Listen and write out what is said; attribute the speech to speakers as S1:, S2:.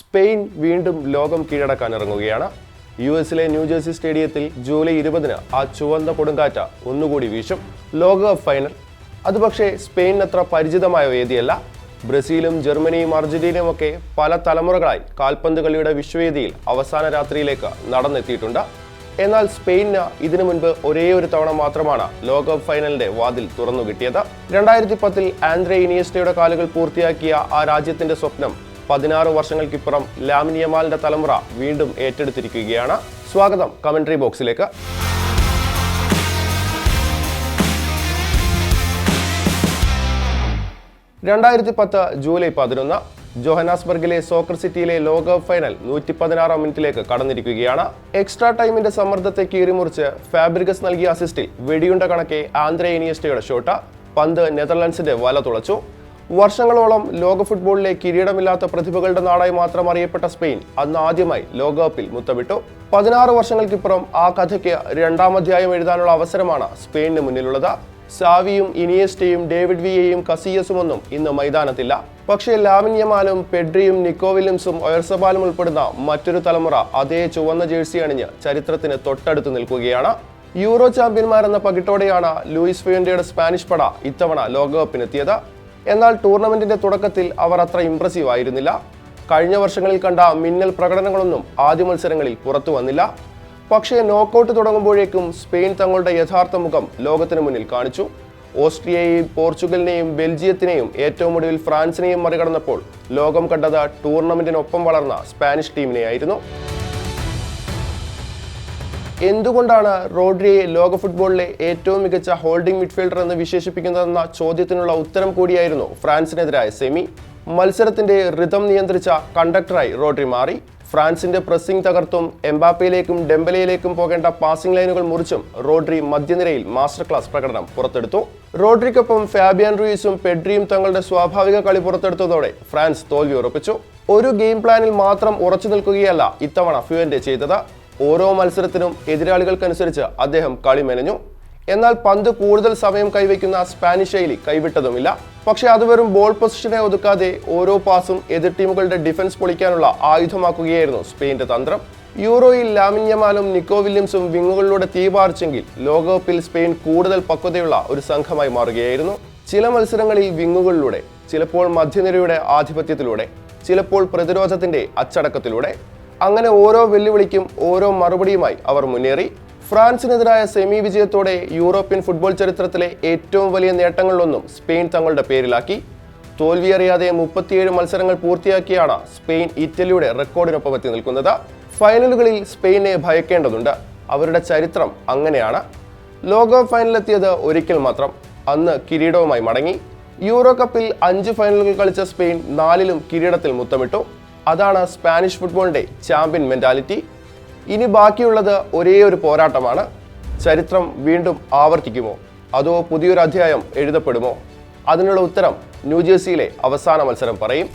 S1: Spain വീണ്ടും ലോകം കീഴടക്കാൻ ഇറങ്ങുകയാണ്. യുഎസിലെ ന്യൂജേഴ്സി സ്റ്റേഡിയത്തിൽ ജൂലൈ 20-ന് ആ ചുവന്ന കൊടുങ്കാറ്റ് ഒന്നുകൂടി വീശും. ലോകകപ്പ് ഫൈനൽ. അത് പക്ഷേ സ്പെയിനത്ര പരിചിതമായ വേദിയല്ല. ബ്രസീലും ജർമ്മനിയും അർജന്റീനയും ഒക്കെ പല തലമുറകളായി കാൽപന്ത് കളിയുടെ വിശ്വവേദിയിൽ അവസാന രാത്രിയിലേക്ക് നടന്നെത്തിയിട്ടുണ്ട്. എന്നാൽ സ്പെയിനിന് ഇതിനു മുൻപ് ഒരേ ഒരു തവണ മാത്രമാണ് ലോകകപ്പ് ഫൈനലിന്റെ വാതിൽ തുറന്നു കിട്ടിയത്. 2010-ൽ ആൻഡ്രേ ഇനിയസ്റ്റയുടെ കാലുകൾ പൂർത്തിയാക്കിയ ആ രാജ്യത്തിന്റെ സ്വപ്നം 16 വർഷങ്ങൾക്കിപ്പുറം ലാമിൻ യമാലിന്റെ തലമുറ വീണ്ടും ഏറ്റെടുത്തിരിക്കുകയാണ്. സ്വാഗതം കമന്ററി ബോക്സിലേക്ക്. ജൂലൈ 11 ജോഹന്നാസ്ബർഗിലെ സോക്കർ സിറ്റിയിലെ ലോകകപ്പ് ഫൈനൽ 116-ാം മിനിറ്റിലേക്ക് കടന്നിരിക്കുകയാണ്. എക്സ്ട്രാ ടൈമിന്റെ സമ്മർദ്ദത്തെ കീറിമുറിച്ച് ഫാബ്രിഗസ് നൽകിയ അസിസ്റ്റിൽ വെടിയുണ്ട കണക്കെ ആൻഡ്രേ ഇനിയസ്റ്റയുടെ ഷോട്ട് പന്ത് നെതർലൻഡ്സിന്റെ വല തുളച്ചു. വർഷങ്ങളോളം ലോക ഫുട്ബോളിലെ കിരീടമില്ലാത്ത പ്രതിഭകളുടെ നാടായി മാത്രം അറിയപ്പെട്ട സ്പെയിൻ അന്ന് ആദ്യമായി ലോകകപ്പിൽ മുത്തമിട്ടു. 16 വർഷങ്ങൾക്കിപ്പുറം ആ കഥയ്ക്ക് രണ്ടാം അധ്യായം എഴുതാനുള്ള അവസരമാണ് സ്പെയിനിന് മുന്നിലുള്ളത്. സാവിയും ഇനിയസ്റ്റയും ഡേവിഡ് വിയയും കസിയസും ഒന്നും ഇന്ന് മൈതാനത്തില്ല. പക്ഷേ ലാമിൻ യമാലും പെഡ്രിയും നിക്കോ വില്യംസും ഒയർസബാലും ഉൾപ്പെടുന്ന മറ്റൊരു തലമുറ അതേ ചുവന്ന ജേഴ്സി അണിഞ്ഞ് ചരിത്രത്തിന് തൊട്ടടുത്ത് നിൽക്കുകയാണ്. യൂറോ ചാമ്പ്യന്മാരെന്ന പകിട്ടോടെയാണ് ലൂയിസ് ഫിയന്റയുടെ സ്പാനിഷ് പട ഇത്തവണ ലോകകപ്പിനെത്തിയത്. എന്നാൽ ടൂർണമെന്റിന്റെ തുടക്കത്തിൽ അവർ അത്ര ഇംപ്രസീവ് ആയിരുന്നില്ല. കഴിഞ്ഞ വർഷങ്ങളിൽ കണ്ട മിന്നൽ പ്രകടനങ്ങളൊന്നും ആദ്യ മത്സരങ്ങളിൽ പുറത്തു വന്നില്ല. പക്ഷേ നോക്കൌട്ട് തുടങ്ങുമ്പോഴേക്കും സ്പെയിൻ തങ്ങളുടെ യഥാർത്ഥ മുഖം ലോകത്തിന് മുന്നിൽ കാണിച്ചു. ഓസ്ട്രിയയെയും പോർച്ചുഗലിനെയും ബെൽജിയത്തിനെയും ഏറ്റവും ഒടുവിൽ ഫ്രാൻസിനെയും മറികടന്നപ്പോൾ ലോകം കണ്ടത് ടൂർണമെന്റിനൊപ്പം വളർന്ന സ്പാനിഷ് ടീമിനെയായിരുന്നു. എന്തുകൊണ്ടാണ് റോഡ്രിയെ ലോക ഫുട്ബോളിലെ ഏറ്റവും മികച്ച ഹോൾഡിംഗ് മിഡ്ഫീൽഡർ എന്ന് വിശേഷിപ്പിക്കുന്നതെന്ന ചോദ്യത്തിനുള്ള ഉത്തരം കൂടിയായിരുന്നു ഫ്രാൻസിനെതിരായ സെമി. മത്സരത്തിന്റെ റിതം നിയന്ത്രിച്ച കണ്ടക്ടറായി റോഡ്രി മാറി. ഫ്രാൻസിന്റെ പ്രസ്സിംഗ് തകർത്തും എംബാപ്പയിലേക്കും ഡെംബലയിലേക്കും പോകേണ്ട പാസിംഗ് ലൈനുകൾ മുറിച്ചും റോഡ്രി മധ്യനിരയിൽ മാസ്റ്റർ ക്ലാസ് പ്രകടനം പുറത്തെടുത്തു. റോഡ്രിക്കൊപ്പം ഫാബിയൻ റൂയിസും പെഡ്രിയും തങ്ങളുടെ സ്വാഭാവിക കളി പുറത്തെടുത്തതോടെ ഫ്രാൻസ് തോൽവി ഉറപ്പിച്ചു. ഒരു ഗെയിം പ്ലാനിൽ മാത്രം ഉറച്ചു നിൽക്കുകയല്ല ഇത്തവണ ഫ്യുവന്റെ ചെയ്തത്. ഓരോ മത്സരത്തിനും എതിരാളികൾക്കനുസരിച്ച് അദ്ദേഹം കളി മെനഞ്ഞു. എന്നാൽ പന്ത് കൂടുതൽ സമയം കൈവയ്ക്കുന്ന സ്പാനിഷ് ശൈലി കൈവിട്ടതുമില്ല. പക്ഷേ അത് വെറും ബോൾ പൊസിഷനെ ഒതുക്കാതെ ഓരോ പാസും എതിർ ടീമുകളുടെ ഡിഫൻസ് പൊളിക്കാനുള്ള ആയുധമാക്കുകയായിരുന്നു സ്പെയിന്റെ തന്ത്രം. യൂറോയിൽ ലാമിൻ യമാലും നിക്കോ വില്യംസും വിങ്ങുകളിലൂടെ തീപാർച്ചെങ്കിൽ ലോകകപ്പിൽ സ്പെയിൻ കൂടുതൽ പക്വതയുള്ള ഒരു സംഘമായി മാറുകയായിരുന്നു. ചില മത്സരങ്ങളിൽ വിങ്ങുകളിലൂടെ, ചിലപ്പോൾ മധ്യനിരയുടെ ആധിപത്യത്തിലൂടെ, ചിലപ്പോൾ പ്രതിരോധത്തിന്റെ അച്ചടക്കത്തിലൂടെ, അങ്ങനെ ഓരോ വെല്ലുവിളിക്കും ഓരോ മറുപടിയുമായി അവർ മുന്നേറി. ഫ്രാൻസിനെതിരായ സെമി വിജയത്തോടെ യൂറോപ്യൻ ഫുട്ബോൾ ചരിത്രത്തിലെ ഏറ്റവും വലിയ നേട്ടങ്ങളിലൊന്നും സ്പെയിൻ തങ്ങളുടെ പേരിലാക്കി. തോൽവിയറിയാതെ 37 മത്സരങ്ങൾ പൂർത്തിയാക്കിയാണ് സ്പെയിൻ ഇറ്റലിയുടെ റെക്കോർഡിനൊപ്പം എത്തി നിൽക്കുന്നത്. ഫൈനലുകളിൽ സ്പെയിനെ ഭയക്കേണ്ടതുണ്ട്. അവരുടെ ചരിത്രം അങ്ങനെയാണ്. ലോകകപ്പ് ഫൈനലിലെത്തിയത് ഒരിക്കൽ മാത്രം. അന്ന് കിരീടവുമായി മടങ്ങി. യൂറോ കപ്പിൽ 5 ഫൈനലുകൾ കളിച്ച സ്പെയിൻ 4ലും കിരീടത്തിൽ മുത്തമിട്ടു. അതാണ് സ്പാനിഷ് ഫുട്ബോളിന്റെ ചാമ്പ്യൻ മെന്റാലിറ്റി. ഇനി ബാക്കിയുള്ളത് ഒരേ ഒരു പോരാട്ടമാണ്. ചരിത്രം വീണ്ടും ആവർത്തിക്കുമോ, അതോ പുതിയൊരു അധ്യായം എഴുതപ്പെടുമോ? അതിനുള്ള ഉത്തരം ന്യൂജേഴ്സിയിലെ അവസാന മത്സരം പറയും.